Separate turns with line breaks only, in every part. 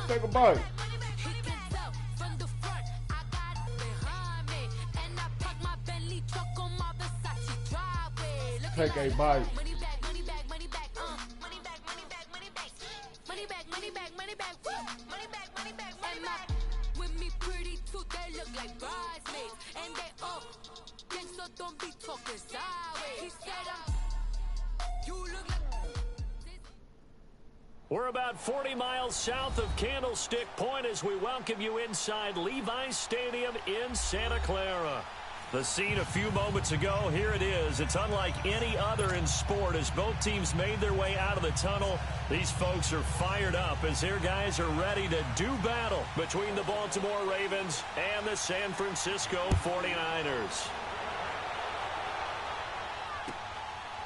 take a bite. Take a bite.
We're about 40 miles south of Candlestick Point as we welcome you inside Levi's Stadium in Santa Clara. The scene a few moments ago, here it is. It's unlike any other in sport as both teams made their way out of the tunnel. These folks are fired up as their guys are ready to do battle between the Baltimore Ravens and the San Francisco 49ers.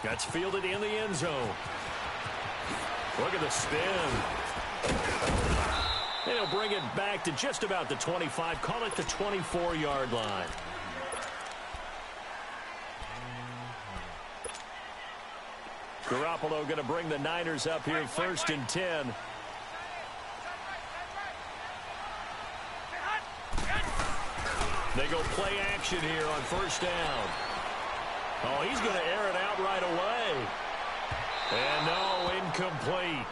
That's fielded in the end zone. Look at the spin. And he'll bring it back to just about the 25. Call it the 24-yard line. Garoppolo going to bring the Niners up here 1st and 10. They go play action here on 1st down. Oh, he's going to air it out right away. And no, incomplete.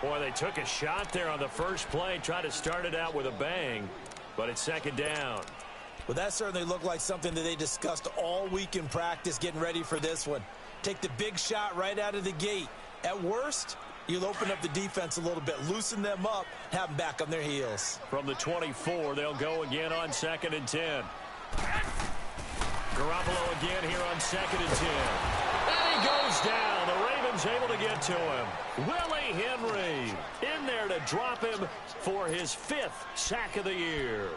Boy, they took a shot there on the first play, tried to start it out with a bang, but it's 2nd down.
Well, that certainly looked like something that they discussed all week in practice getting ready for this one. Take the big shot right out of the gate. At worst, you'll open up the defense a little bit, loosen them up, have them back on their heels.
From the 24, they'll go again on 2nd and 10. Garoppolo again here on 2nd and 10. And he goes down. The Ravens able to get to him. Willie Henry in there to drop him for his 5th sack of the year.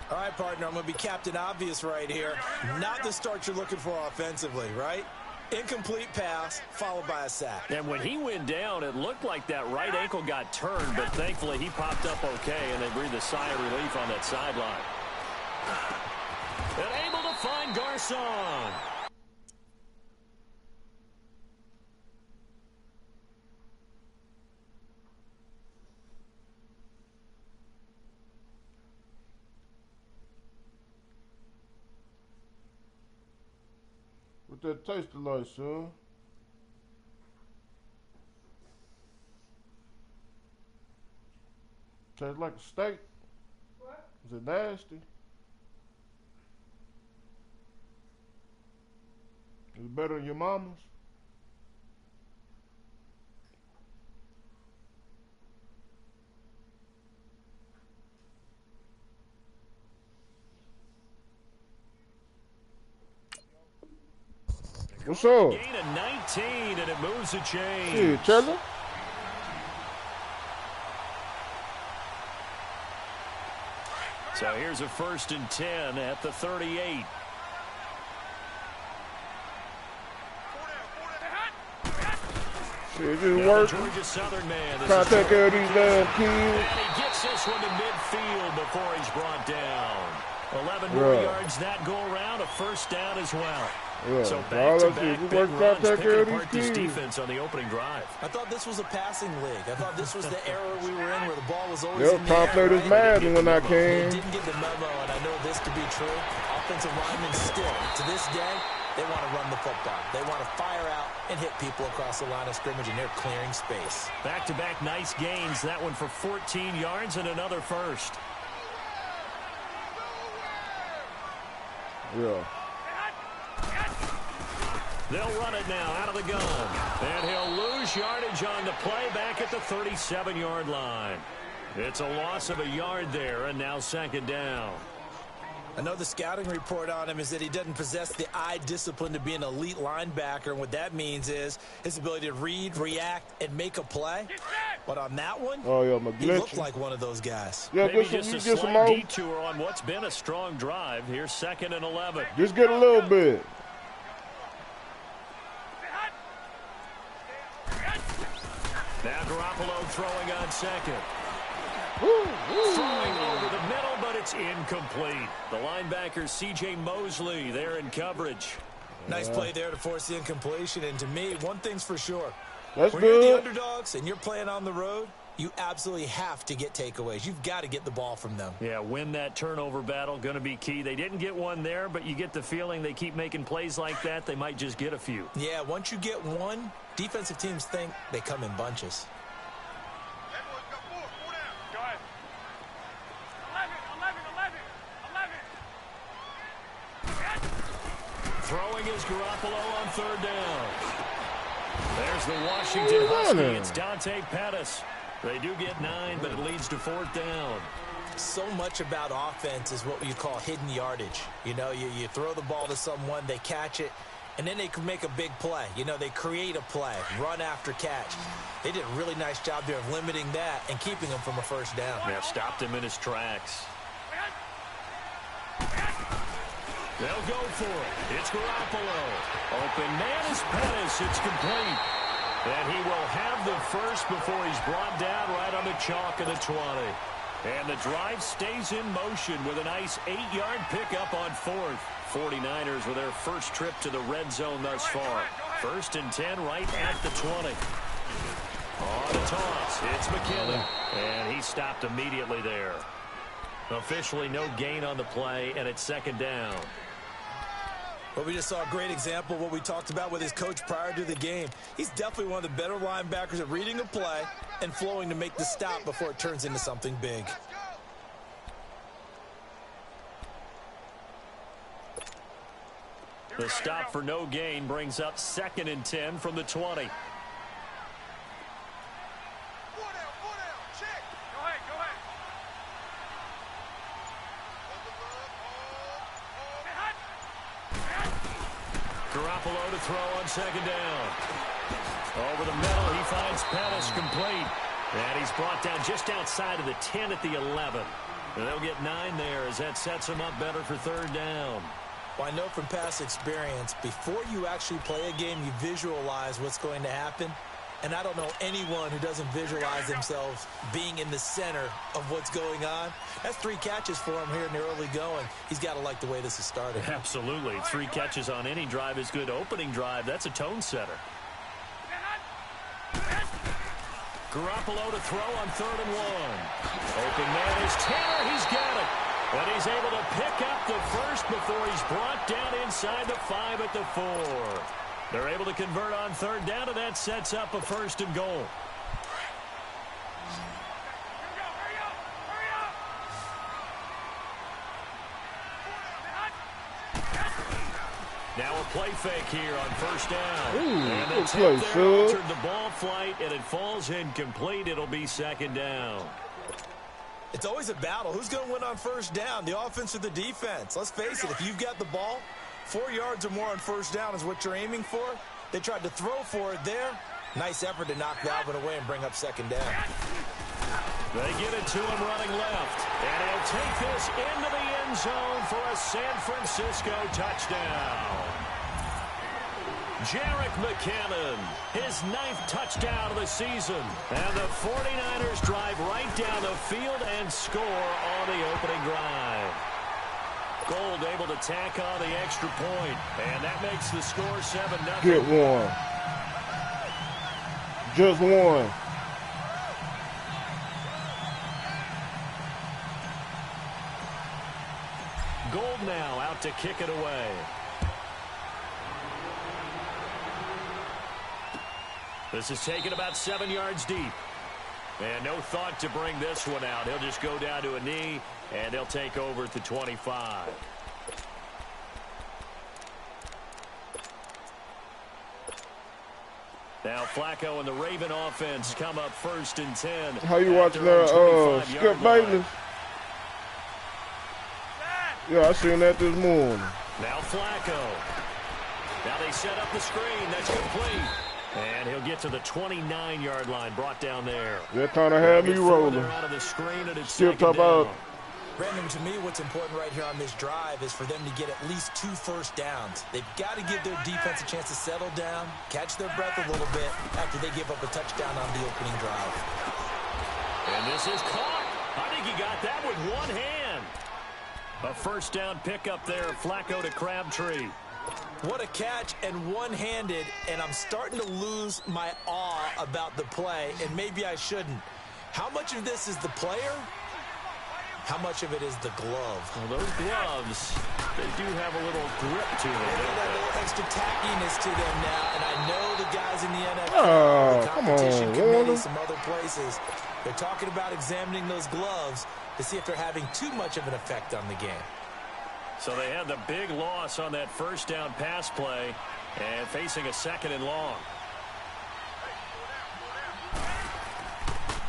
All right, partner, I'm going to be Captain Obvious right here. Not the start you're looking for offensively, right? Incomplete pass, followed by a sack.
And when he went down, it looked like that right ankle got turned, but thankfully he popped up okay, and they breathed a sigh of relief on that sideline. And able to find Garcon.
What that tasted like, son? Tastes like a steak. What? Is it nasty? Is it better than your mama's? What's up?
Gain of 19, and it moves the chains.
Hey, Trevor.
So here's a 1st and 10 at the 38.
Shit, it just works.
Georgia Southern man.
Trying to take care of these damn kids.
And he gets this one to midfield before he's brought down. 11 more yards that go around, a 1st down as well.
Yeah.
So back-to-back big runs, picking apart this
kids.
defense on the opening drive.
I thought this was a passing league. I thought this was the era we were in where the ball was always in the
Tom
air.
played his Madden when I
They
came.
didn't get the memo, and I know this to be true. Offensive linemen still, to this day, they want to run the football. They want to fire out and hit people across the line of scrimmage, and they're clearing space.
Back-to-back nice gains. That one for 14 yards and another 1st.
Yeah.
They'll run it now out of the gun. And he'll lose yardage on the play back at the 37-yard line. It's a loss of a yard there, and now 2nd down.
I know the scouting report on him is that he doesn't possess the eye discipline to be an elite linebacker, and what that means is his ability to read, react, and make a play. But on that one, he looked like one of those guys.
Yeah, maybe just a slight detour on what's been a strong drive. Here's 2nd and 11.
Just get a little bit.
Now Garoppolo throwing on 2nd.
Woo.
Throwing over the middle, but it's incomplete. The linebacker, C.J. Mosley, there in coverage.
Nice play there to force the incompletion. And to me, one thing's for sure.
That's
when
good.
you're the underdogs and you're playing on the road, you absolutely have to get takeaways. You've got to get the ball from them.
Yeah, win that turnover battle, going to be key. They didn't get one there, but you get the feeling they keep making plays like that, they might just get a few.
Yeah, once you get one, defensive teams think they come in bunches.
Throwing is Garoppolo on third down. There's the Washington Husky. It's Dante Pettis. They do get 9, but it leads to 4th down.
So much about offense is what you call hidden yardage. You know, you throw the ball to someone, they catch it, and then they can make a big play. You know, they create a play, run after catch. They did a really nice job there of limiting that and keeping him from a first down.
Yeah, stopped him in his tracks. They'll go for it. It's Garoppolo. Open man is Pettis. It's complete. And he will have the first before he's brought down right on the chalk of the 20. And the drive stays in motion with a nice 8-yard pickup on 4th. 49ers with their first trip to the red zone thus far. 1st and 10 right at the 20. On the toss, it's McKinnon. And he stopped immediately there. Officially no gain on the play, and it's 2nd down.
Well, we just saw a great example of what we talked about with his coach prior to the game. He's definitely one of the better linebackers at reading a play and flowing to make the stop before it turns into something big.
The stop for no gain brings up 2nd and 10 from the 20. Garoppolo to throw on 2nd down. Over the middle, he finds Pettis complete. And he's brought down just outside of the 10 at the 11. And they'll get 9 there as that sets him up better for 3rd down.
Well, I know from past experience, before you actually play a game, you visualize what's going to happen. And I don't know anyone who doesn't visualize themselves being in the center of what's going on. That's 3 catches for him here in the early going. He's got to like the way this is started.
Absolutely. 3 catches on any drive is good. Opening drive, that's a tone setter. Garoppolo to throw on 3rd and 1. Open man is Tanner. He's got it. And he's able to pick up the first before he's brought down inside the 5 at the 4. They're able to convert on 3rd down, and that sets up a 1st and goal. Now a play fake here on 1st down.
Ooh,
and the
play,
tip there altered the ball flight, and it falls incomplete. It'll be 2nd down.
It's always a battle. Who's going to win on 1st down, the offense or the defense? Let's face it, if you've got the ball, 4 yards or more on 1st down is what you're aiming for. They tried to throw for it there. Nice effort to knock that one away and bring up 2nd down.
They get it to him running left. And he'll take this into the end zone for a San Francisco touchdown. Jerick McKinnon, his 9th touchdown of the season. And the 49ers drive right down the field and score on the opening drive. Gold able to tack on the extra point, and that makes the score 7-0.
Get one. Just one.
Gold now out to kick it away. This is taken about 7 yards deep. And no thought to bring this one out. He'll just go down to a knee, and they'll take over at the 25. Now Flacco and the Raven offense come up 1st and 10.
How you watching that, Skip Bayless? Yeah, I seen that this morning.
Now Flacco. Now they set up the screen. That's complete. And he'll get to the 29-yard line, brought down there.
That kind of had me rolling.
Out of the screen, and it's
Skip top out.
Brandon, to me, what's important right here on this drive is for them to get at least 2 first downs. They've got to give their defense a chance to settle down, catch their breath a little bit after they give up a touchdown on the opening drive.
And this is caught. I think he got that with one hand. A first down pickup there, Flacco to Crabtree.
What a catch, and one-handed, and I'm starting to lose my awe about the play, and maybe I shouldn't. How much of this is the player? How much of it is the glove?
Well, those gloves, they do have a little grip to them.
They got a little extra tackiness to them now, and I know the guys in the NFL, the
come
competition
on,
committee, some other places, they're talking about examining those gloves to see if they're having too much of an effect on the game.
So they had the big loss on that first down pass play and facing a 2nd and long.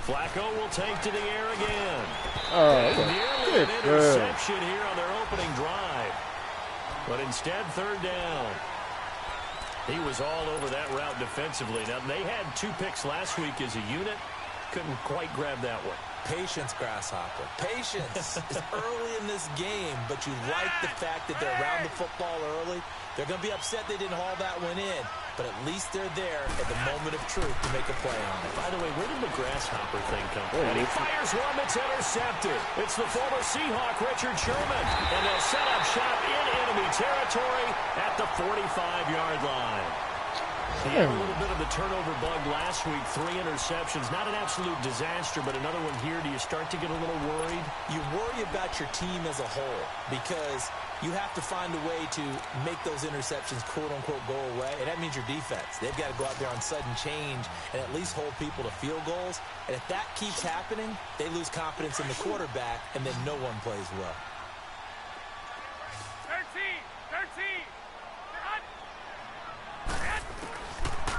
Flacco will take to the air again. Nearly an interception here on their opening drive. But instead, 3rd down. He was all over that route defensively. Now, they had 2 picks last week as a unit. Couldn't quite grab that one.
Patience, Grasshopper. Patience is early in this game, but you like the fact that they're around the football early. They're going to be upset they didn't haul that one in, but at least they're there at the moment of truth to make a play on it.
By the way, where did the Grasshopper thing come from? And he fires one that's intercepted. It's the former Seahawk, Richard Sherman, and they'll set up shop in enemy territory at the 45-yard line. He had a little bit of the turnover bug last week, 3 interceptions. Not an absolute disaster, but another one here. Do you start to get a little worried?
You worry about your team as a whole because you have to find a way to make those interceptions, quote-unquote, go away, and that means your defense. They've got to go out there on sudden change and at least hold people to field goals. And if that keeps happening, they lose confidence in the quarterback, and then no one plays well.
13!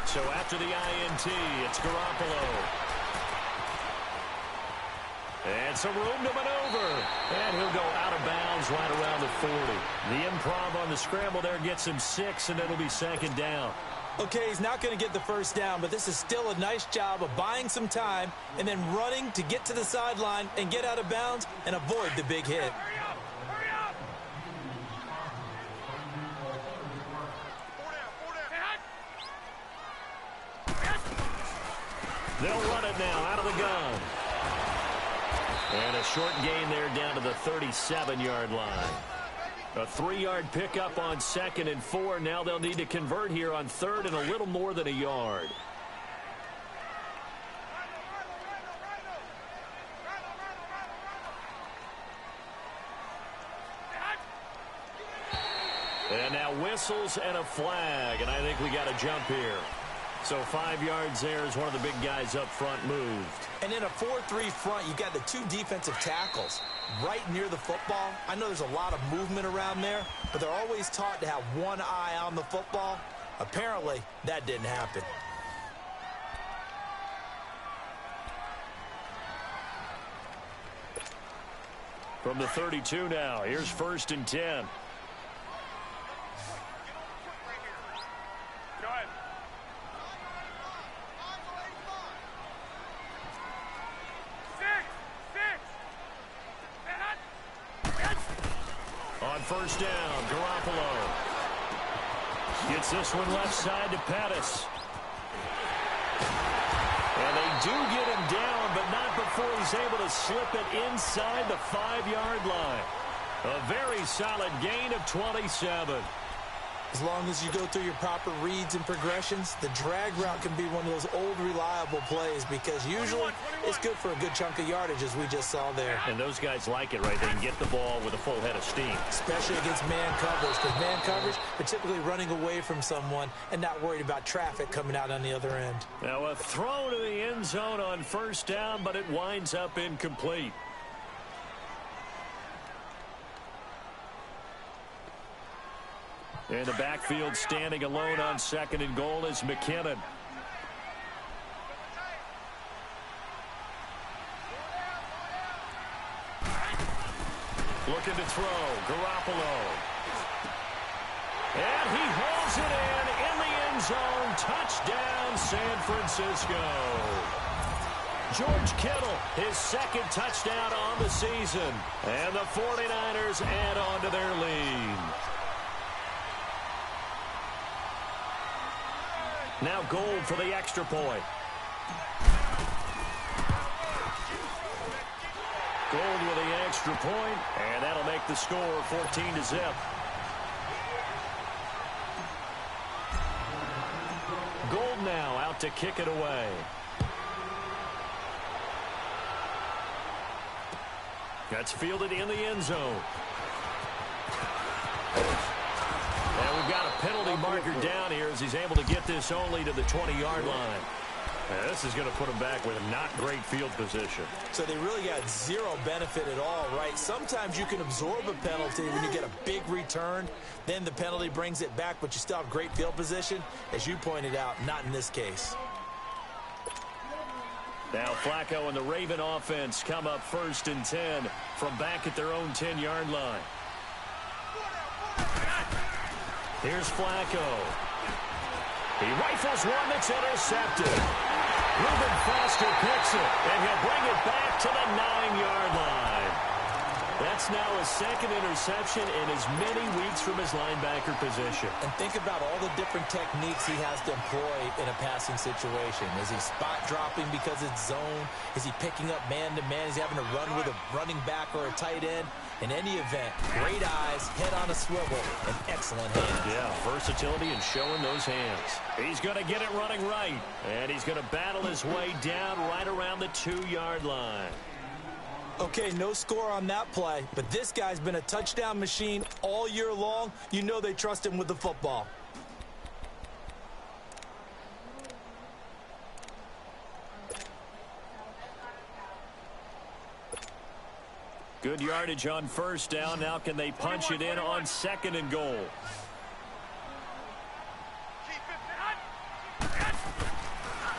So after the INT, it's Garoppolo. And some room to maneuver. And he'll go out of bounds right around the 40. The improv on the scramble there gets him 6, and it'll be 2nd down.
Okay, he's not going to get the 1st down, but this is still a nice job of buying some time and then running to get to the sideline and get out of bounds and avoid the big hit.
They'll run it now out of the gun. And a short gain there down to the 37-yard line. A 3-yard pickup on 2nd and 4. Now they'll need to convert here on 3rd and a little more than a yard. And now whistles and a flag, and I think we got a jump here. So 5 yards there as one of the big guys up front moved.
And in a 4-3 front, you got the 2 defensive tackles right near the football. I know there's a lot of movement around there, but they're always taught to have one eye on the football. Apparently, that didn't happen.
From the 32 now, here's 1st and 10. On 1st down, Garoppolo gets this one left side to Pettis. And they do get him down, but not before he's able to slip it inside the 5-yard line. A very solid gain of 27.
As long as you go through your proper reads and progressions, the drag route can be one of those old reliable plays because usually it's good for a good chunk of yardage, as we just saw there.
And those guys like it, right? They can get the ball with a full head of steam.
Especially against man coverage, because man coverage, they're typically running away from someone and not worried about traffic coming out on the other end.
Now a throw to the end zone on 1st down, but it winds up incomplete. In the backfield, standing alone on 2nd and goal is McKinnon. Looking to throw, Garoppolo. And he hauls it in the end zone. Touchdown, San Francisco. George Kittle, his 2nd touchdown on the season. And the 49ers add on to their lead. Now Gold for the extra point. Gold with the extra point, and that'll make the score 14-0. Gold now out to kick it away. That's fielded in the end zone. And we've got a penalty marker down here as he's able to get this only to the 20-yard line. And this is going to put him back with not great field position. So they really got zero benefit at all, right? Sometimes you can absorb a penalty when you get a big return. Then the penalty brings it back, but you still have great field position. As you pointed out, not in this case. Now Flacco and the Raven offense come up 1st and 10 from back at their own 10-yard line. Here's Flacco. He rifles one that's intercepted. Ruben Foster picks it, and he'll bring it back to the 9-yard line. That's now his second interception in as many weeks from his linebacker position. And think about all the different techniques he has to employ in a passing situation. Is he spot dropping because it's zone? Is he picking up man-to-man? Is he having to run with a running back or a tight end? In any event, great eyes, head on a swivel, and excellent hands. Yeah, versatility and showing those hands. He's going to get it running right, and he's going to battle his way down right around the 2-yard line. Okay, no score on that play, but this guy's been a touchdown machine all year long. You know they trust him with the football. Good yardage on 1st down. Now can they punch it in on 2nd and goal?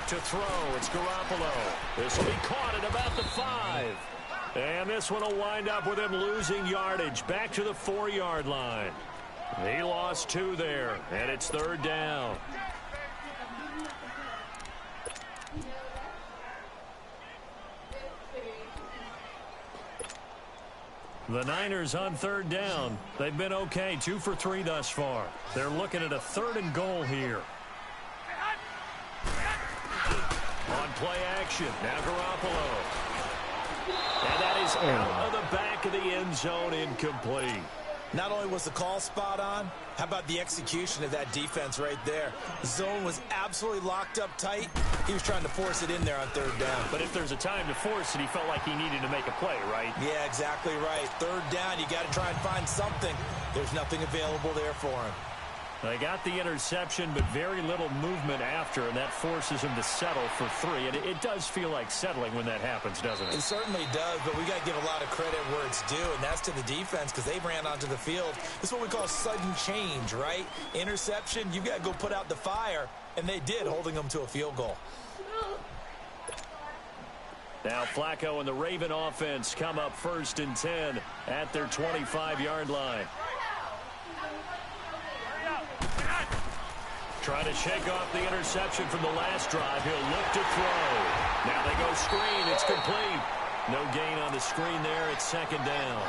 To throw, it's Garoppolo. This will be caught at about the 5. And this one will wind up with him losing yardage. Back to the 4-yard line. He lost 2 there, and it's 3rd down. The Niners on 3rd down. They've been okay, 2 for 3 thus far. They're looking at a 3rd and goal here. On play action, now Garoppolo. And that is out of the back of the end zone, incomplete. Not only was the call spot on, how about the execution of that defense right there? The zone was absolutely locked up tight. He was trying to force it in there on 3rd down. But if there's a time to force it, he felt like he needed to make a play, right? Yeah, exactly right. 3rd down, you got to try and find something. There's nothing available there for him. They got the interception, but very little movement after, and that forces him to settle for 3. And it does feel like settling when that happens, doesn't it? It certainly does, but we got to give a lot of credit where it's due, and that's to the defense because they ran onto the field. This is what we call sudden change, right? Interception, you got to go put out the fire, and they did, holding them to a field goal. Now Flacco and the Raven offense come up 1st and 10 at their 25-yard line. Trying to shake off the interception from the last drive. He'll look to throw. Now they go screen. It's complete. No gain on the screen there. It's 2nd down.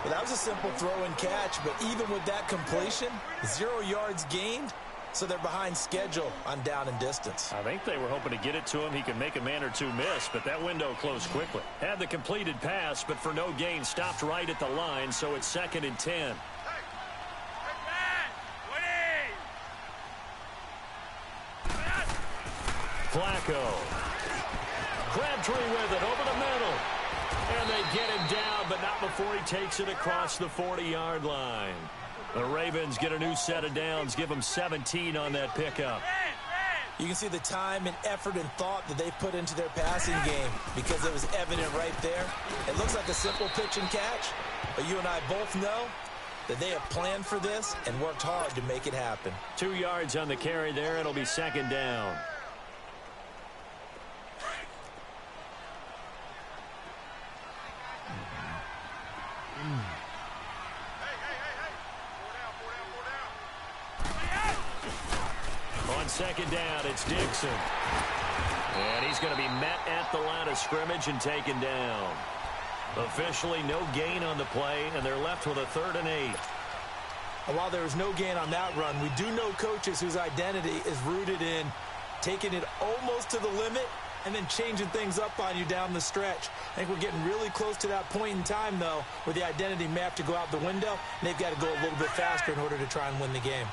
Well, that was a simple throw and catch, but even with that completion, 0 yards gained, so they're behind schedule on down and distance. I think they were hoping to get it to him. He could make a man or two miss, but that window closed quickly. Had the completed pass, but for no gain, stopped right at the line, so it's 2nd and 10. Flacco. Crabtree with it over the middle. And they get him down, but not before he takes it across the 40-yard line. The Ravens get a new set of downs, give them 17 on that pickup. You can see the time and effort and thought that they put into their passing game because it was evident right there. It looks like a simple pitch and catch, but you and I both know that they have planned for this and worked hard to make it happen. 2 yards on the carry there. It'll be 2nd down. On 2nd down, it's Dixon. And he's going to be met at the line of scrimmage and taken down. Officially no gain on the play, and they're left with a 3rd and 8. And while there was no gain on that run, we do know coaches whose identity is rooted in taking it almost to the limit and then changing things up on you down the stretch. I think we're getting really close to that point in time, though, where the identity may have to go out the window, and they've got to go a little bit faster in order to try and win the game.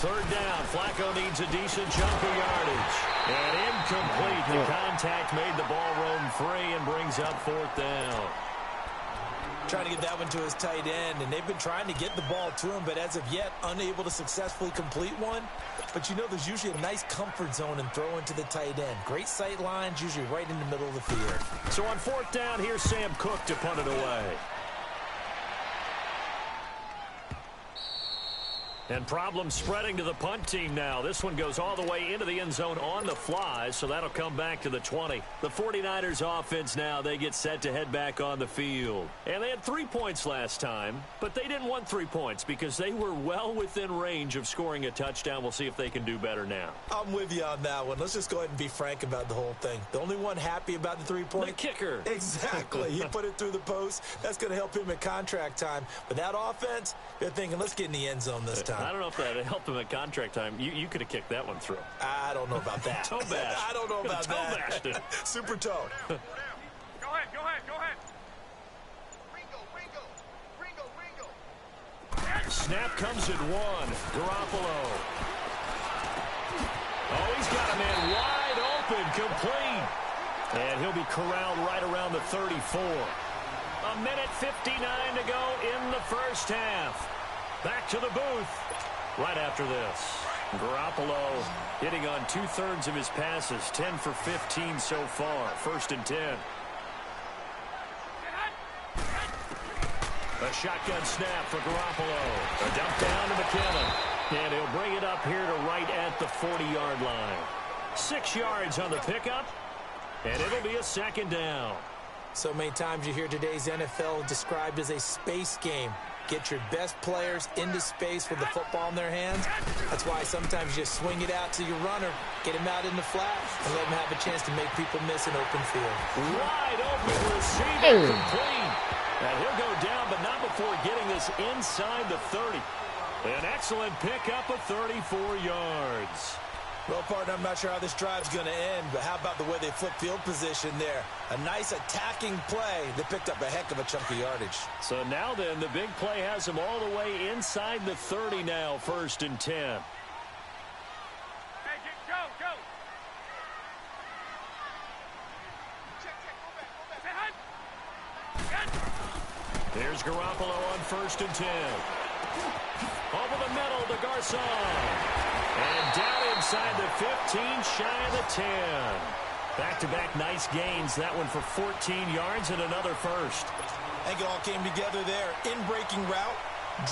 Third down. Flacco needs a decent chunk of yardage. And incomplete. The contact made the ball roam free and brings up fourth down.
Trying to get that one to his tight end, and they've been trying to get the ball to him, but as of yet, unable to successfully complete one. But you know, there's usually a nice comfort zone in throwing to the tight end. Great sight lines, usually right in the middle of the field.
So on fourth down, here's Sam Cook to punt it away. And problems spreading to the punt team now. This one goes all the way into the end zone on the fly, so that'll come back to the 20. The 49ers offense now, they get set to head back on the field. And they had 3 points last time, but they didn't want 3 points because they were well within range of scoring a touchdown. We'll see if they can do better now.
I'm with you on that one. Let's just go ahead and be frank about the whole thing. The only one happy about the 3-point?
The kicker.
Exactly. He put it through the post. That's going to help him at contract time. But that offense, they're thinking, let's get in the end zone this time.
I don't know if that helped him at contract time. You could have kicked that one through.
I don't know about that.
Toe bash.
I don't know about
toe
that.
Bashed it.
Super toe.
Go ahead. Ringo.
Snap comes at 1. Garoppolo. Oh, he's got a man wide open, complete. And he'll be corralled right around the 34. A minute 59 to go in the first half. Back to the booth right after this. Garoppolo hitting on 2/3 of his passes, 10 for 15 so far. 1st and 10. A shotgun snap for Garoppolo. A dump down to McKinnon. And he'll bring it up here to right at the 40-yard line. 6 yards on the pickup, and it'll be a 2nd down.
So many times you hear today's NFL described as a space game. Get your best players into space with the football in their hands. That's why sometimes you swing it out to your runner, get him out in the flat, and let him have a chance to make people miss an open field.
Wide open receiver, complete. And he'll go down, but not before getting this inside the 30. An excellent pickup of 34 yards.
Well, partner, I'm not sure how this drive's going to end, but how about the way they flip field position there? A nice attacking play that picked up a heck of a chunk of yardage.
So now then, the big play has them all the way inside the 30 now, 1st and 10.
Hey, go. Check, go back.
Here's Garoppolo on 1st and 10. Over the middle to Garcon. And down inside the 15, shy of the 10. Back-to-back nice gains. That one for 14 yards and another first.
I think it all came together there. In-breaking route,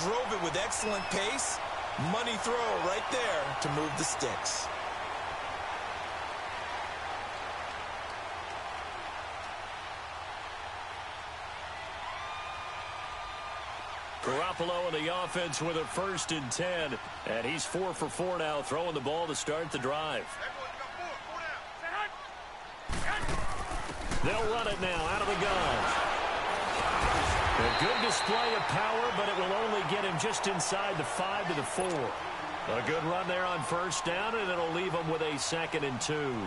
drove it with excellent pace. Money throw right there to move the sticks.
Garoppolo in the offense with a 1st and 10. And he's 4 for 4 now, throwing the ball to start the drive. They'll run it now out of the gun. A good display of power, but it will only get him just inside the 5 to the 4. A good run there on 1st down, and it'll leave him with a 2nd and 2.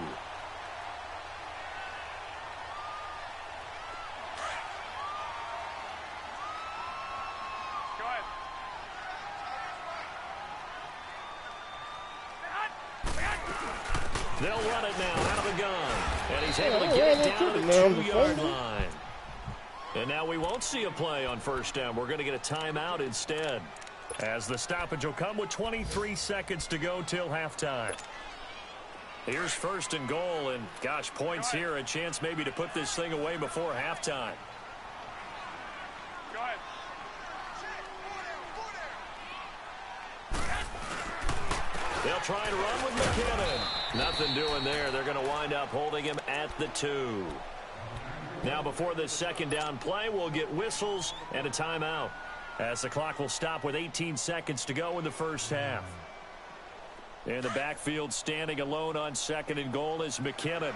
They'll run it now out of the gun. And he's able to get it down to the 2-yard line. And now we won't see a play on 1st down. We're going to get a timeout instead, as the stoppage will come with 23 seconds to go till halftime. Here's 1st and goal, and gosh, points here, a chance maybe to put this thing away before halftime.
Go ahead.
They'll try and run with McKinnon. Nothing doing there. They're going to wind up holding him at the 2. Now before this 2nd down play, we'll get whistles and a timeout, as the clock will stop with 18 seconds to go in the first half. In the backfield, standing alone on 2nd and goal is McKinnon.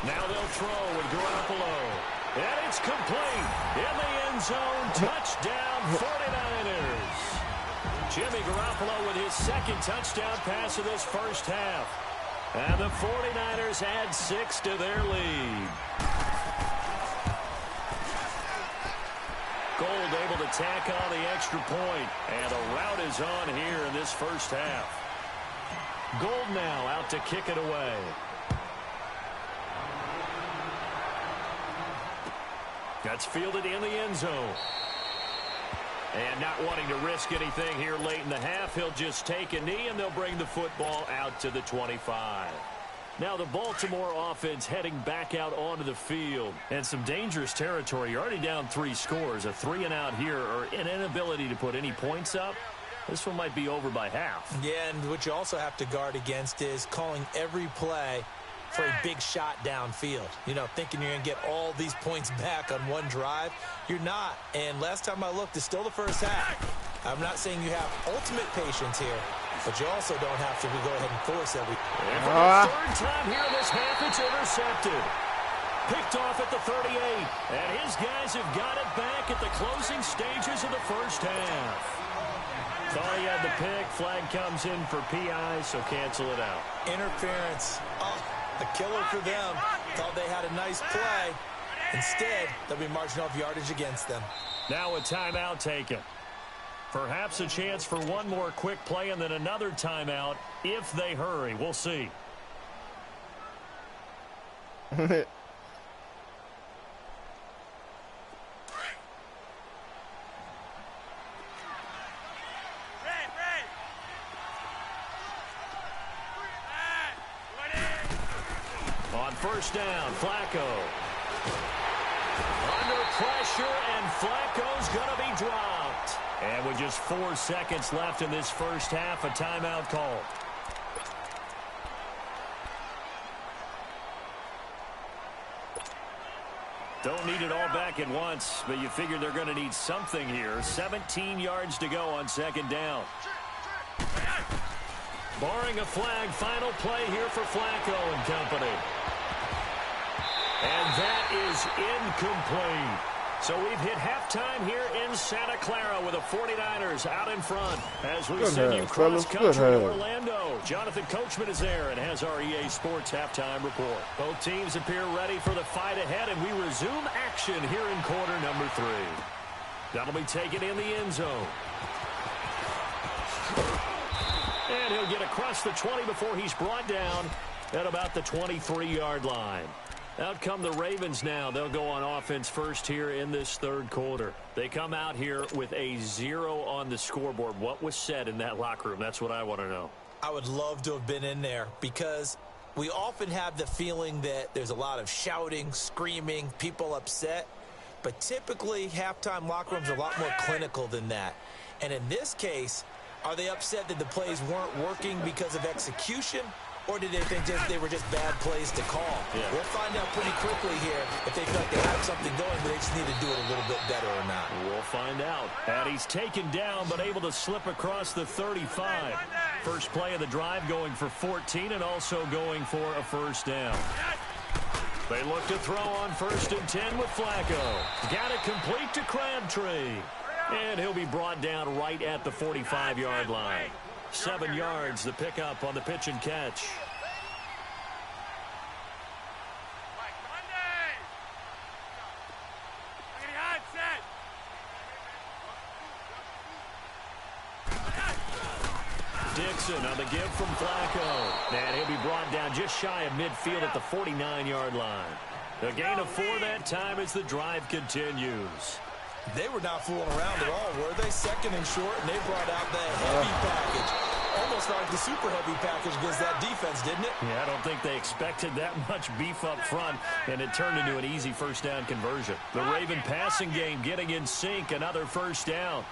Now they'll throw with Garoppolo. And it's complete. In the end zone, touchdown 49ers. Jimmy Garoppolo with his 2nd touchdown pass of this first half. And the 49ers add 6 to their lead. Gold able to tack on the extra point, and the rout is on here in this first half. Gold now out to kick it away. That's fielded in the end zone. And not wanting to risk anything here late in the half, he'll just take a knee, and they'll bring the football out to the 25. Now the Baltimore offense heading back out onto the field. And some dangerous territory. You're already down 3 scores. A 3-and-out here, or an inability to put any points up. This one might be over by half.
Yeah, and what you also have to guard against is calling every play for a big shot downfield. You know, thinking you're going to get all these points back on one drive. You're not. And last time I looked, it's still the first half. I'm not saying you have ultimate patience here, but you also don't have to go ahead and force every.
And for the third time here in this half, it's intercepted. Picked off at the 38. And his guys have got it back at the closing stages of the first half. Thought he had the pick. Flag comes in for PI, so cancel it out.
Interference. Oh, a killer for them. Thought they had a nice play. Instead, they'll be marching off yardage against them.
Now a timeout taken. Perhaps a chance for one more quick play and then another timeout if they hurry. We'll see. On first down, Flacco. Under pressure, and Flacco's going to be dropped. And with just 4 seconds left in this first half, a timeout call. Don't need it all back at once, but you figure they're going to need something here. 17 yards to go on second down. Barring a flag, final play here for Flacco and company. And that is incomplete. So we've hit halftime here in Santa Clara with the 49ers out in front as we send you cross-country to Orlando. Jonathan Coachman is there and has our EA Sports halftime report. Both teams appear ready for the fight ahead, and we resume action here in quarter number 3. That'll be taken in the end zone. And he'll get across the 20 before he's brought down at about the 23-yard line. Out come the Ravens now. They'll go on offense first here in this third quarter. They come out here with a 0 on the scoreboard. What was said in that locker room? That's what I want to know.
I would love to have been in there because we often have the feeling that there's a lot of shouting, screaming, people upset. But typically, halftime locker rooms are a lot more clinical than that. And in this case, are they upset that the plays weren't working because of execution? Or did they think they were just bad plays to call? Yeah. We'll find out pretty quickly here if they feel like they have something going, but they just need to do it a little bit better or not.
We'll find out. And he's taken down, but able to slip across the 35. First play of the drive going for 14 and also going for a first down. They look to throw on 1st and 10 with Flacco. Got it complete to Crabtree. And he'll be brought down right at the 45-yard line. 7 yards, the pickup on the pitch and catch. Dixon on the give from Flacco. And he'll be brought down just shy of midfield at the 49-yard line. A gain of 4 that time as the drive continues.
They were not fooling around at all, were they? 2nd and short, and they brought out the heavy package. Almost like the super heavy package against that defense, didn't it?
Yeah, I don't think they expected that much beef up front, and it turned into an easy first down conversion. The Raven passing game getting in sync, another first down.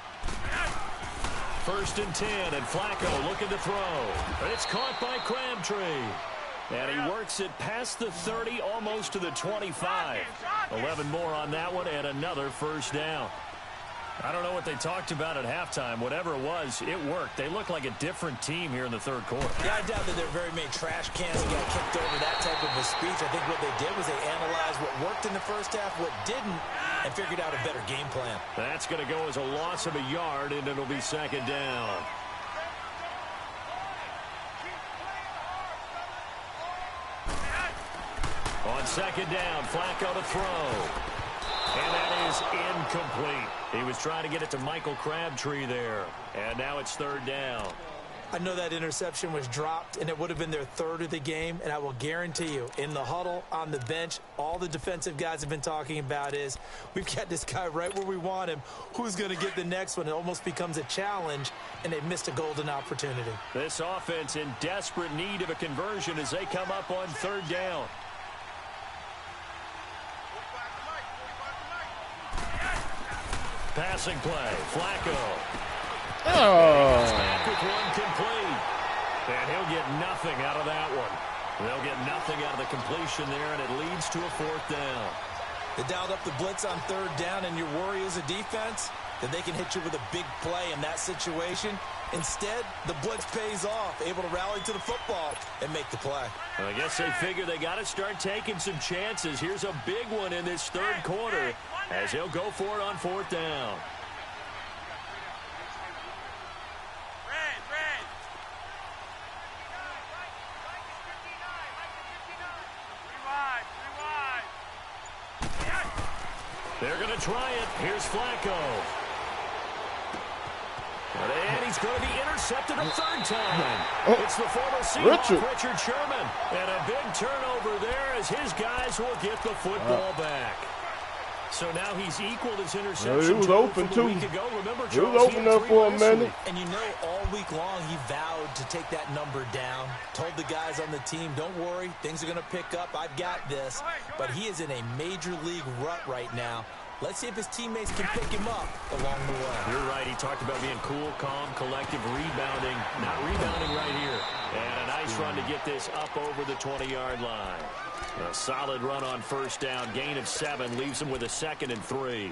1st and 10, and Flacco looking to throw. But it's caught by Crabtree. And he works it past the 30, almost to the 25. 11 more on that one, and another first down. I don't know what they talked about at halftime. Whatever it was, it worked. They look like a different team here in the third quarter.
Yeah, I doubt that there are very many trash cans that got kicked over, that type of a speech. I think what they did was they analyzed what worked in the first half, what didn't, and figured out a better game plan.
That's going to go as a loss of a yard, and it'll be 2nd down. On 2nd down, Flacco to throw. And that is incomplete. He was trying to get it to Michael Crabtree there. And now it's third down.
I know that interception was dropped, and it would have been their third of the game, and I will guarantee you, in the huddle, on the bench, all the defensive guys have been talking about is, we've got this guy right where we want him. Who's going to get the next one? It almost becomes a challenge, and they missed a golden opportunity.
This offense in desperate need of a conversion as they come up on third down. Passing play, Flacco.
Oh.
Back with one complete. And he'll get nothing out of that one. They'll get nothing out of the completion there, and it leads to a fourth down.
They dialed up the blitz on third down, and your worry as a defense that they can hit you with a big play in that situation. Instead, the blitz pays off, able to rally to the football and make the play.
I guess they figure they got to start taking some chances. Here's a big one in this third quarter as he'll go for it on fourth down. They're going to try it. Here's Flacco. And he's going to be intercepted a third time. It's the former Seahawk, Richard Sherman. And a big turnover there as his guys will get the football back. So now he's equaled his interception.
He was open, too.
Remember,
he was open there for a minute.
And you know, all week long, he vowed to take that number down. Told the guys on the team, don't worry, things are going to pick up. I've got this. But he is in a major league rut right now. Let's see if his teammates can pick him up along the way.
You're right. He talked about being cool, calm, collective, rebounding. Not rebounding right here. And a nice run to get this up over the 20-yard line. A solid run on first down. Gain of 7 leaves him with a 2nd and 3.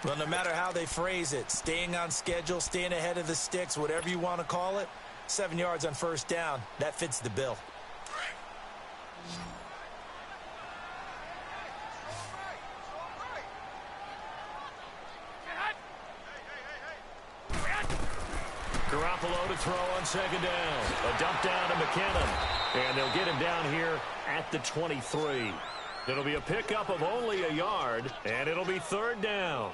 Well, no matter how they phrase it, staying on schedule, staying ahead of the sticks, whatever you want to call it, 7 yards on first down, that fits the bill.
Garoppolo to throw on second down. A dump down to McKinnon. And they'll get him down here at the 23. It'll be a pickup of only a yard, and it'll be third down.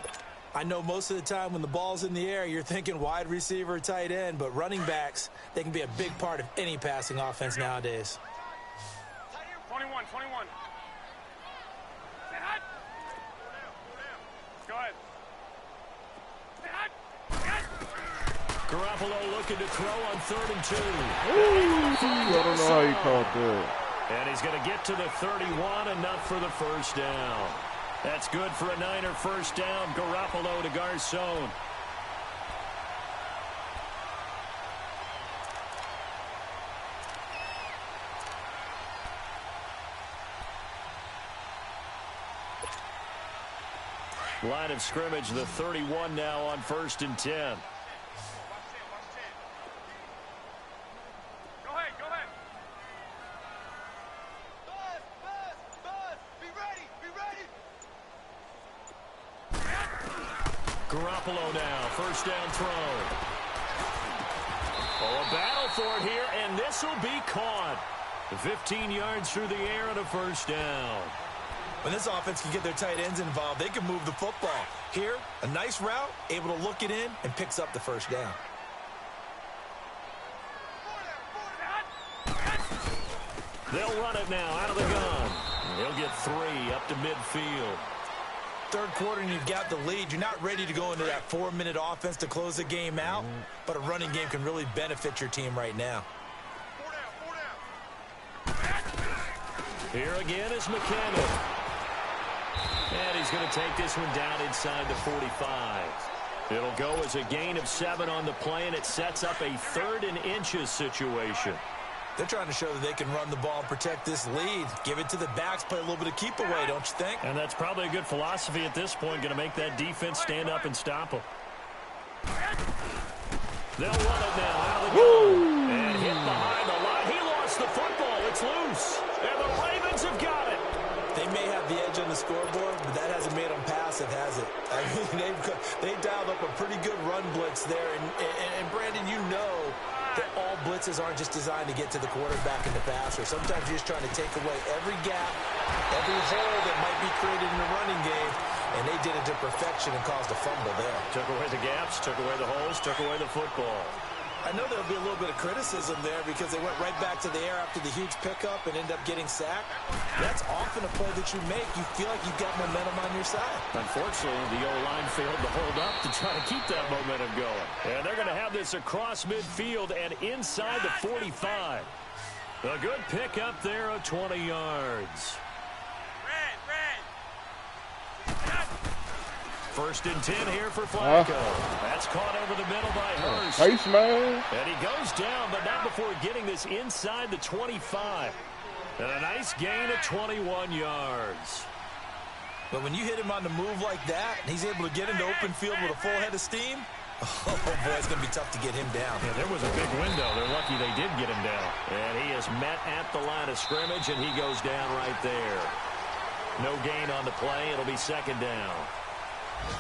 I know most of the time when the ball's in the air, you're thinking wide receiver, tight end, but running backs, they can be a big part of any passing offense nowadays.
21. Go ahead.
Garoppolo looking to throw on 3rd and 2.
I don't know how he caught that.
And he's going to get to the 31, enough for the first down. That's good for a Niner first down. Garoppolo to Garcon. Line of scrimmage, the 31 now on 1st and 10. Garoppolo now, first down throw. Oh, a battle for it here, and this will be caught. 15 yards through the air and a first down.
When this offense can get their tight ends involved, they can move the football. Here, a nice route, able to look it in, and picks up the first down.
They'll run it now out of the gun. They'll get 3 up to midfield.
Third quarter and you've got the lead. You're not ready to go into that 4-minute offense to close the game out, but a running game can really benefit your team right now.
Here again is McKinnon. And he's going to take this one down inside the 45. It'll go as a gain of 7 on the play, and it sets up a 3rd and inches situation.
They're trying to show that they can run the ball and protect this lead. Give it to the backs, play a little bit of keep away, don't you think?
And that's probably a good philosophy at this point, going to make that defense stand up and stop them. They'll run it now out of the gun. And hit behind the line. He lost the football. It's loose. And the Ravens have got it.
They may have the edge on the scoreboard, but that hasn't made them passive, has it? I mean, they dialed up a pretty good run blitz there. And Brandon, you know that all blitzes aren't just designed to get to the quarterback and the passer. Sometimes you're just trying to take away every gap, every hole that might be created in the running game. and they did it to perfection and caused a fumble there.
Took away the gaps, took away the holes, took away the football.
I know there'll be a little bit of criticism there because they went right back to the air after the huge pickup and ended up getting sacked. That's often a play that you make. You feel like you've got momentum on your side.
Unfortunately, the O-line failed to hold up to try to keep that momentum going. And they're going to have this across midfield and inside the 45. A good pickup there of 20 yards. First and 10 here for Flacco. That's caught over the middle by Hurst.
Nice, man.
And he goes down, but not before getting this inside the 25. And a nice gain of 21 yards.
But when you hit him on the move like that, and he's able to get into open field with a full head of steam, oh, boy, it's going to be tough to get him down.
Yeah, there was a big window. They're lucky they did get him down. And he is met at the line of scrimmage, and he goes down right there. No gain on the play. It'll be second down.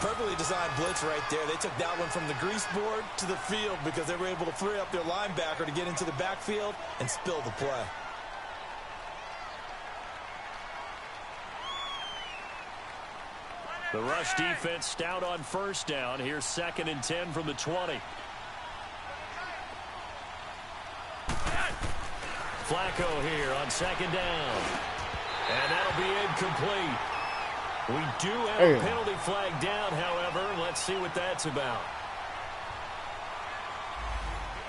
Perfectly designed blitz right there. They took that one from the grease board to the field because they were able to free up their linebacker to get into the backfield and spill the play.
The rush defense stout on first down. Here's second and 10 from the 20. Flacco here on second down. And that'll be incomplete. We do have a penalty flag down, however. Let's see what that's about.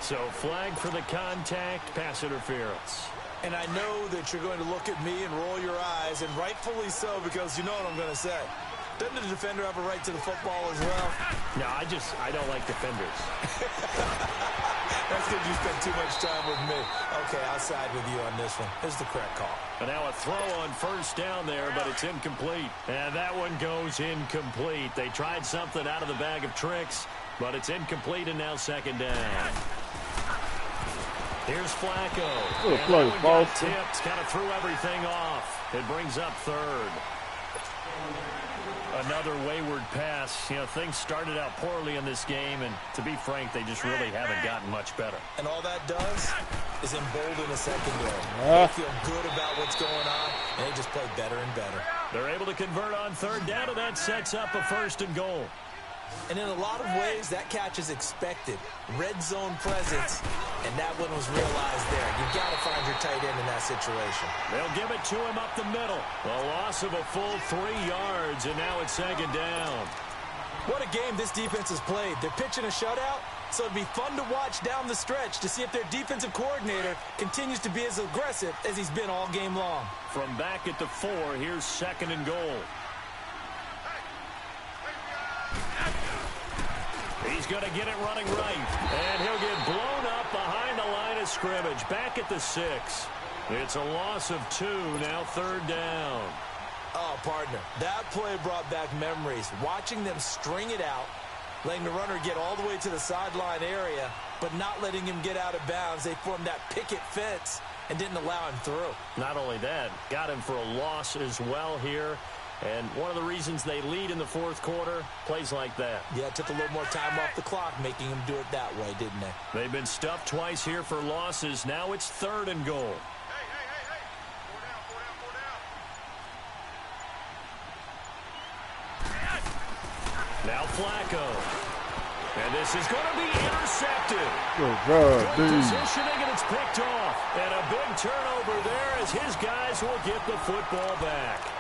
So flag for the contact, pass interference.
And I know that you're going to look at me and roll your eyes, and rightfully so, because you know what I'm going to say. Doesn't the defender have a right to the football as well?
No, I don't like defenders.
That's because you spent too much time with me. Okay, I'll side with you on this one. Here's the correct call.
And now a throw on first down there, but it's incomplete. And that one goes incomplete. They tried something out of the bag of tricks, but it's incomplete, and now second down. Here's Flacco. And that one got tipped, kind of threw everything off. It brings up third. Another wayward pass. You know, things started out poorly in this game, and to be frank, they just really haven't gotten much better.
And all that does is embolden the secondary. They feel good about what's going on, and they just play better and better.
They're able to convert on third down, and that sets up a first and goal.
And in a lot of ways, that catch is expected. Red zone presence, and that one was realized there. You've got to find your tight end in that situation.
They'll give it to him up the middle. A loss of a full 3 yards, and now it's second down.
What a game this defense has played. They're pitching a shutout, so it'd be fun to watch down the stretch to see if their defensive coordinator continues to be as aggressive as he's been all game long.
From back at the 4, here's second and goal. He's going to get it running right, and he'll get blown up behind the line of scrimmage. Back at the 6. It's a loss of 2, now third down.
Oh, partner, that play brought back memories. Watching them string it out, letting the runner get all the way to the sideline area, but not letting him get out of bounds. They formed that picket fence and didn't allow him through.
Not only that, got him for a loss as well here. And one of the reasons they lead in the fourth quarter, plays like that.
Yeah, it took a little more time off the clock, making them do it that way, didn't they?
They've been stuffed twice here for losses. Now it's third and goal. Now Flacco. And this is going to be intercepted. Good positioning, and it's picked off. And a big turnover there as his guys will get the football back.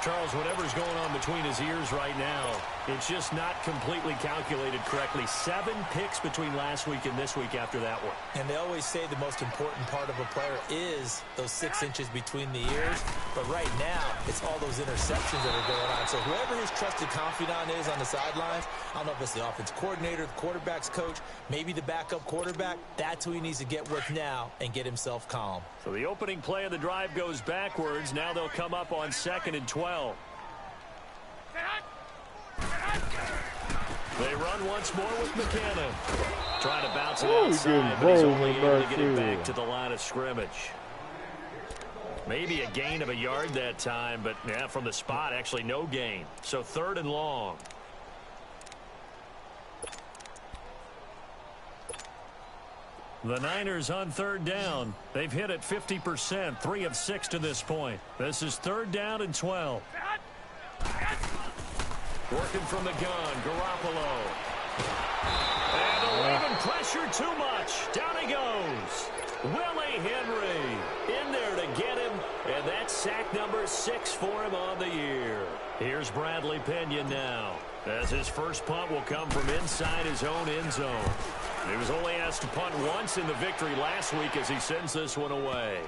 Charles, whatever's going on between his ears right now, it's just not completely calculated correctly. 7 picks between last week and this week after that one.
And they always say the most important part of a player is those 6 inches between the ears. But right now, it's all those interceptions that are going on. So whoever his trusted confidant is on the sidelines, I don't know if it's the offense coordinator, the quarterback's coach, maybe the backup quarterback, that's who he needs to get with now and get himself calm.
So the opening play of the drive goes backwards. Now they'll come up on 2nd and 12. They run once more with McKinnon. Trying to bounce it outside, but he's only able to get it back to the line of scrimmage. Maybe a gain of a yard that time, but yeah, from the spot, actually no gain. So third and long. The Niners on third down. They've hit it 50%, 3 of 6 to this point. This is third down and 12. Working from the gun, Garoppolo. And they're leaving pressure too much. Down he goes. Willie Henry in there to get him, and that's sack number 6 for him on the year. Here's Bradley Pinion now, as his first punt will come from inside his own end zone. He was only asked to punt once in the victory last week as he sends this one away.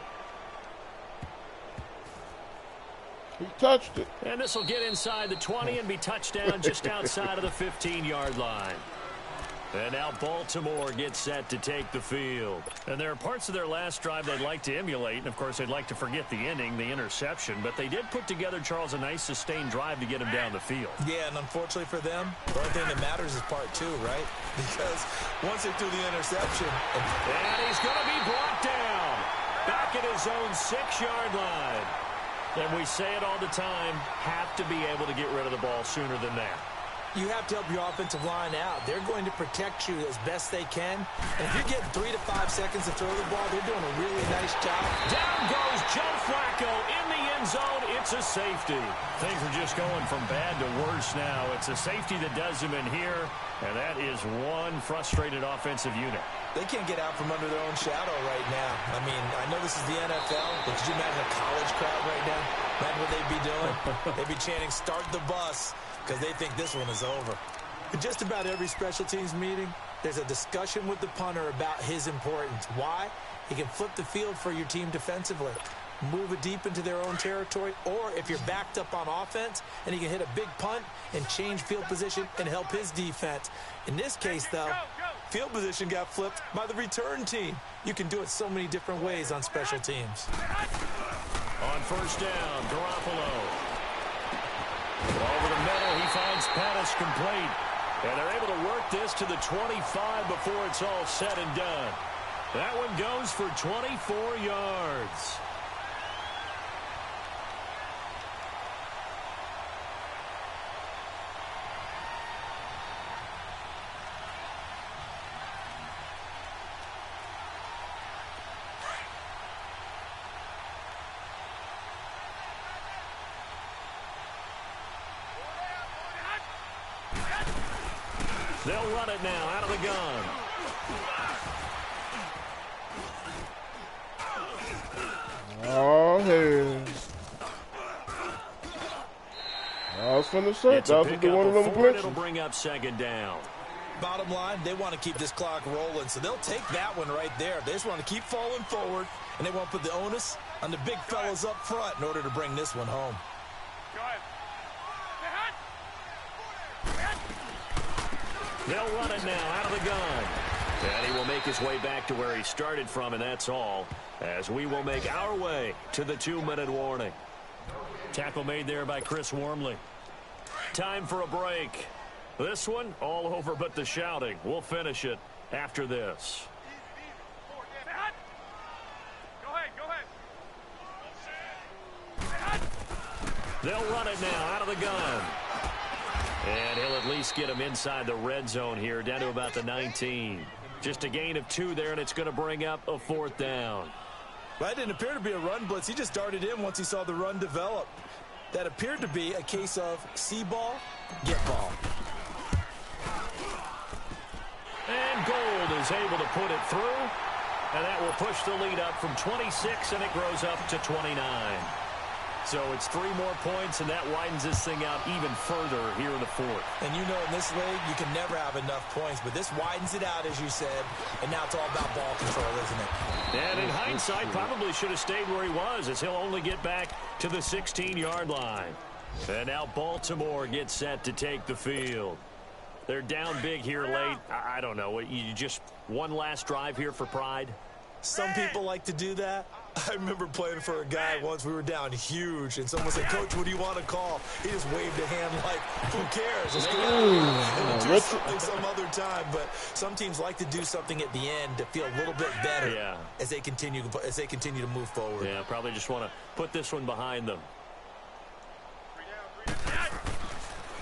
He touched it.
And this will get inside the 20 and be touchdown just outside of the 15-yard line. And now Baltimore gets set to take the field. And there are parts of their last drive they'd like to emulate. And, of course, they'd like to forget the ending, the interception. But they did put together, Charles, a nice sustained drive to get him down the field.
Yeah, and unfortunately for them, the only thing that matters is part 2, right? Because once they threw the interception.
And he's going to be brought down. Back at his own 6-yard line. And we say it all the time, have to be able to get rid of the ball sooner than that.
You have to help your offensive line out. They're going to protect you as best they can. And if you're getting 3 to 5 seconds to throw the ball, they're doing a really nice job.
Down goes Joe Flacco in the end zone. It's a safety. Things are just going from bad to worse now. It's a safety that does him in here, and that is one frustrated offensive unit.
They can't get out from under their own shadow right now. I mean, I know this is the NFL, but could you imagine a college crowd right now? Imagine what they'd be doing. They'd be chanting, "Start the bus," because they think this one is over. In just about every special teams meeting, there's a discussion with the punter about his importance. Why? He can flip the field for your team defensively, move it deep into their own territory, or if you're backed up on offense, and he can hit a big punt and change field position and help his defense. In this case, though, field position got flipped by the return team. You can do it so many different ways on special teams.
On first down, Garoppolo. Over the middle, he finds Pettis complete. And they're able to work this to the 25 before it's all said and done. That one goes for 24 yards. They'll run it now out of the gun.
Oh, hey. I was finna say, that was the one of them glitches.
It'll bring up second down.
Bottom line, they want to keep this clock rolling, so they'll take that one right there. They just want to keep falling forward, and they want to put the onus on the big fellas up front in order to bring this one home.
Go ahead.
They'll run it now out of the gun. And he will make his way back to where he started from, and that's all, as we will make our way to the 2-minute warning. Tackle made there by Chris Wormley. Time for a break. This one, all over but the shouting. We'll finish it after this.
Go ahead.
They'll run it now out of the gun. And he'll at least get him inside the red zone here, down to about the 19. Just a gain of 2 there, and it's going to bring up a 4th down.
That didn't appear to be a run blitz. He just darted in once he saw the run develop. That appeared to be a case of see ball, get ball.
And Gold is able to put it through. And that will push the lead up from 26, and it grows up to 29. So it's 3 more points, and that widens this thing out even further here in the 4th.
And you know in this league, you can never have enough points, but this widens it out, as you said, and now it's all about ball control, isn't it?
And in hindsight, probably should have stayed where he was, as he'll only get back to the 16-yard line. And now Baltimore gets set to take the field. They're down big here late. I don't know. You just one last drive here for pride?
Some people like to do that. I remember playing for a guy once. We were down huge, and someone said, "Coach, what do you want to call?" He just waved a hand like, "Who cares? Let's go and do something some other time." But some teams like to do something at the end to feel a little bit better as they continue to move forward.
Yeah, probably just want to put this one behind them.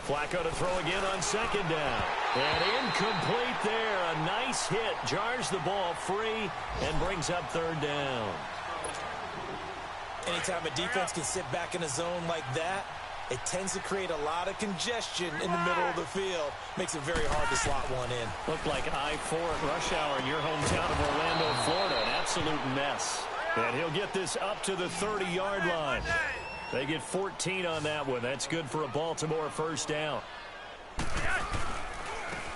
Flacco to throw again on second down. And incomplete there. A nice hit. Jars the ball free and brings up 3rd down.
Anytime a defense can sit back in a zone like that, it tends to create a lot of congestion in the middle of the field. Makes it very hard to slot one in.
Looked like I-4 at rush hour in your hometown of Orlando, Florida. An absolute mess. And he'll get this up to the 30-yard line. They get 14 on that one. That's good for a Baltimore first down.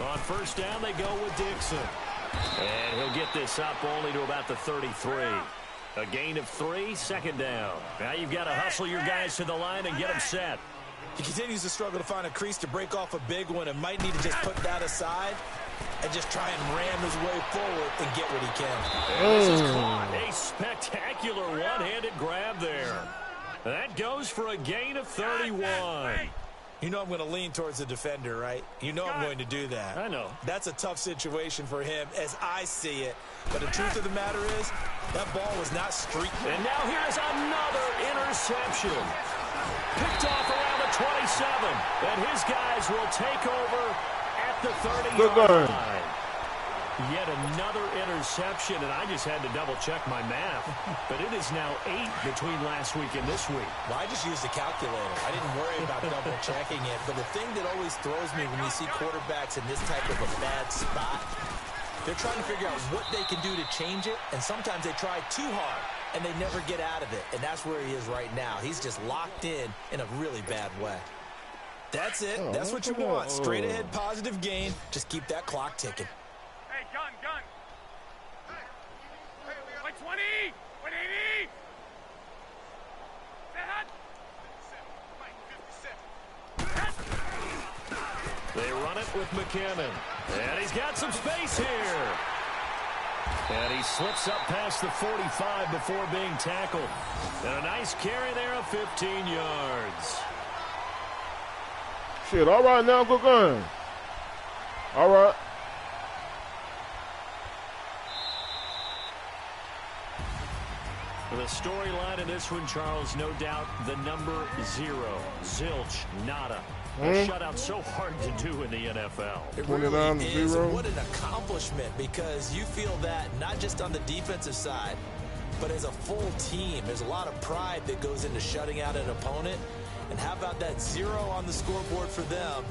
On first down, they go with Dixon. And he'll get this up only to about the 33. A gain of 3, second down. Now you've got to hustle your guys to the line and get them set.
He continues to struggle to find a crease to break off a big one and might need to just put that aside and just try and ram his way forward and get what he can.
And this is caught. A spectacular one-handed grab there. That goes for a gain of 31.
You know I'm going to lean towards the defender, right? You know I'm going to do that.
I know.
That's a tough situation for him as I see it. But the truth of the matter is, that ball was not streaking.
And now here is another interception. Picked off around the 27. And his guys will take over at the 30-yard line. Yet another interception, and I just had to double-check my math. But it is now 8 between last week and this week.
Well, I just used the calculator. I didn't worry about double-checking it. But the thing that always throws me when you see quarterbacks in this type of a bad spot, they're trying to figure out what they can do to change it, and sometimes they try too hard, and they never get out of it. And that's where he is right now. He's just locked in a really bad way. That's it. That's what you want. Straight ahead, positive gain. Just keep that clock ticking.
Hey, gun. 120, 180.
They run it with McKinnon. And he's got some space here. And he slips up past the 45 before being tackled. And a nice carry there of 15 yards.
Shit, all right now, good game. All right.
The storyline in this one, Charles, no doubt the number 0. Zilch, nada. A shutout so hard to do in the NFL.
It really is. What an accomplishment, because you feel that not just on the defensive side, but as a full team. There's a lot of pride that goes into shutting out an opponent. And how about that 0 on the scoreboard for them,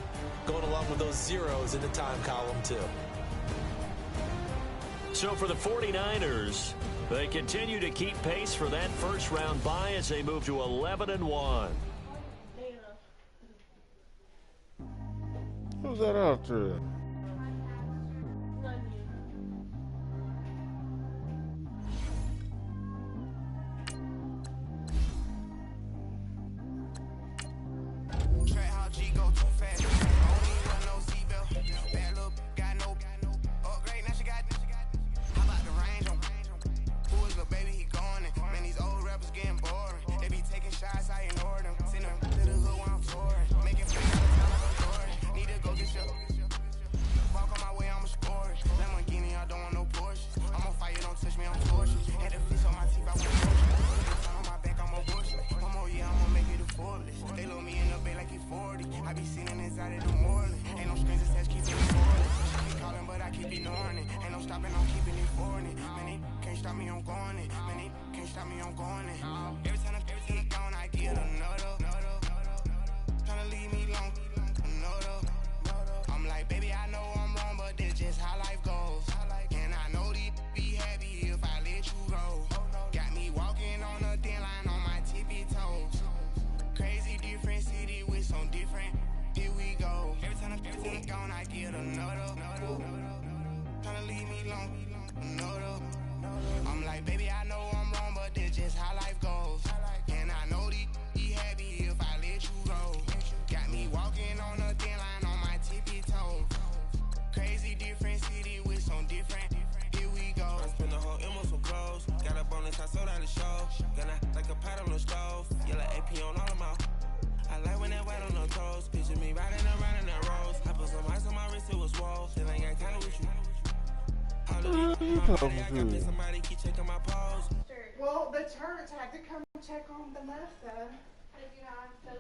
going along with those zeros in the time column, too.
So for the 49ers, they continue to keep pace for that first-round bye as they move to 11-1.
Who's that out there?
Well, the church had to come check on the mess. How did you know I'm so